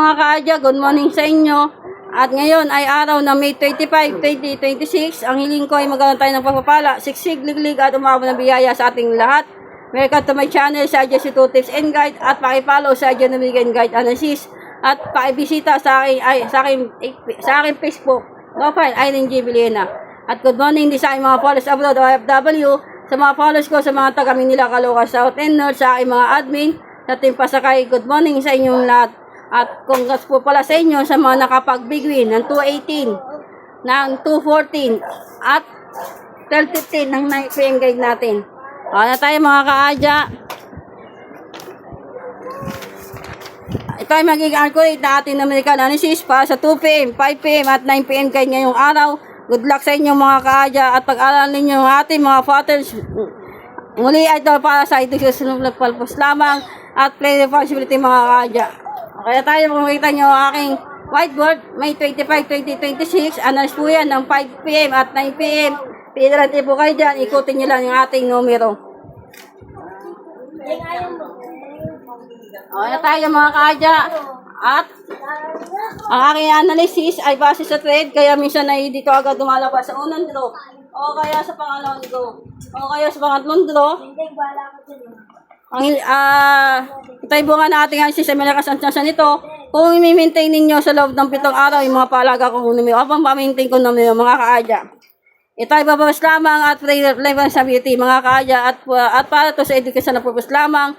mga kaadya, good morning sa inyo. At ngayon ay araw na May 25, 2026. Ang hiling ko ay magkaroon tayo ng pagpapala, siksig, liglig at umabot na biyaya sa ating lahat. Welcome to my channel, sa Adya 2 Tips and Guide. At pakipollow sa Adya Namigan Guide Analysis. At pakibisita sa aking Facebook profile, Irene G. Villena. At good morning din sa aking mga followers abroad o OFW. Sa mga followers ko, sa mga taga Manila, Caloocan, South and North, sa aking mga admin, sa Team Pasakay, good morning sa inyong lahat. At congrats po pala sa inyo sa mga nakapag-big win ng 218, ng 214, at 1215 ng 9 PM guide natin. Na tayo mga kaadya. Ito ay magiging accurate na ating American analysis para sa 2 PM, 5 PM at 9 PM guide ngayong araw. Good luck sa inyo mga kaadya at pag-aralan ninyo ang ating mga patterns. Muli ay ito para sa educational purpose lamang at play responsibility mga kaadya. Kaya tayo kung makita nyo ang aking whiteboard, May 25, 2026, analyze po yan ng 5 PM at 9 PM. Pinarante po kayo dyan, ikutin nyo lang yung ating numero. Kaya tayo mga kaadya. At ang aking analysis ay base sa trade, kaya minsan ay dito agad dumalabas sa unang draw, o kaya sa pangalawang draw, o kaya sa pangatlong draw. Ito ay bunga na ating analysis ay malakas ang chance nito. Kung i-maintain ninyo sa loob ng 7 araw yung mga paalaga kong numero, habang pa-maintain ko numero mga kaadya. Ito ay bababas lamang at relevant stability mga kaadya at para to sa educational purpose lamang.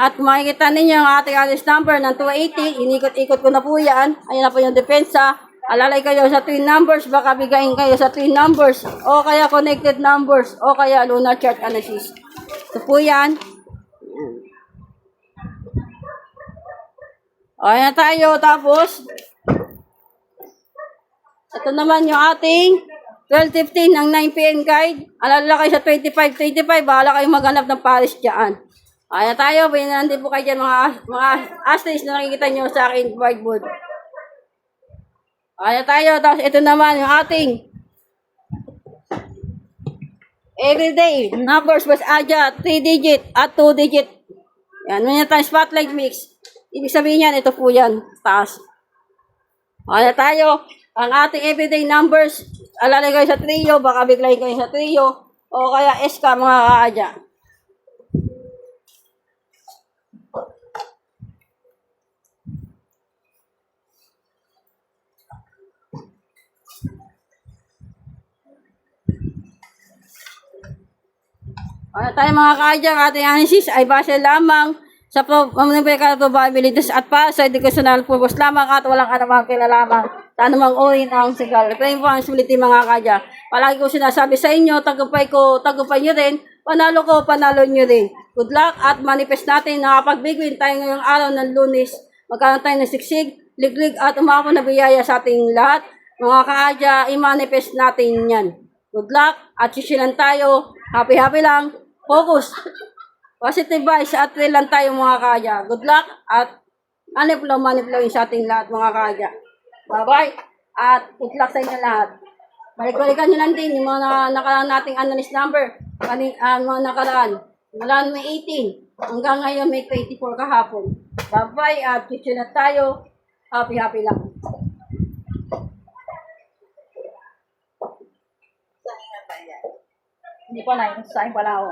At kung makikita ninyo ang ating analysis number ng 280, inikot-ikot ko na po yan. Ayan na po yung depensa. Alalay kayo sa 3 numbers, baka bigayin kayo sa 3 numbers, o kaya connected numbers, o kaya lunar chart analysis. Ito po yan. Ayan na tayo, tapos ito naman yung ating 12:15 ng 9 PM guide. Alala kayo sa 25, bahala kayong maghanap ng Paris dyan. Ayan na tayo, pinanandi po kayo dyan mga asterisks na nakikita nyo sa aking whiteboard. Ayan na tayo, tapos ito naman yung ating everyday numbers was adya 3 digit at 2 digit. Yan, may tayo spotlight mix. Ibig sabihin yan, ito po yan, taas. Kaya tayo, ang ating everyday numbers, alalagay kayo sa trio, baka biglayin kayo sa trio, o kaya SK mga kaadya. Kaya tayo mga kaadya, ang ating analysis ay base lamang sa probabilities at pa sa educational purpose lamang at walang anumang kinalaman sa anumang uri ng sigal. Playing responsibility mga kaadya. Palagi ko sinasabi sa inyo, tagumpay ko, tagumpay nyo rin, panalo ko, panalo nyo rin. Good luck at manifest natin nakapag-big win tayo ngayong araw ng Lunes. Magkaroon tayo ng siksig, liglig at umabot na biyaya sa ating lahat. Mga kaadya, i-manifest natin yan. Good luck at sisilan tayo. Happy lang. Focus. Positive vibes at real lang tayo mga kaadya. Good luck at manipulaw sa ating lahat mga kaadya. Bye-bye at good luck sa inyo lahat. Balik-balikan nyo lang din yung mga nakaraan nating analyst number. Mga nakaraan. Mula May 18 hanggang ngayon May 24 kahapon. Bye-bye at future na tayo. Happy lang. Hindi pa na, sa akin pala ako.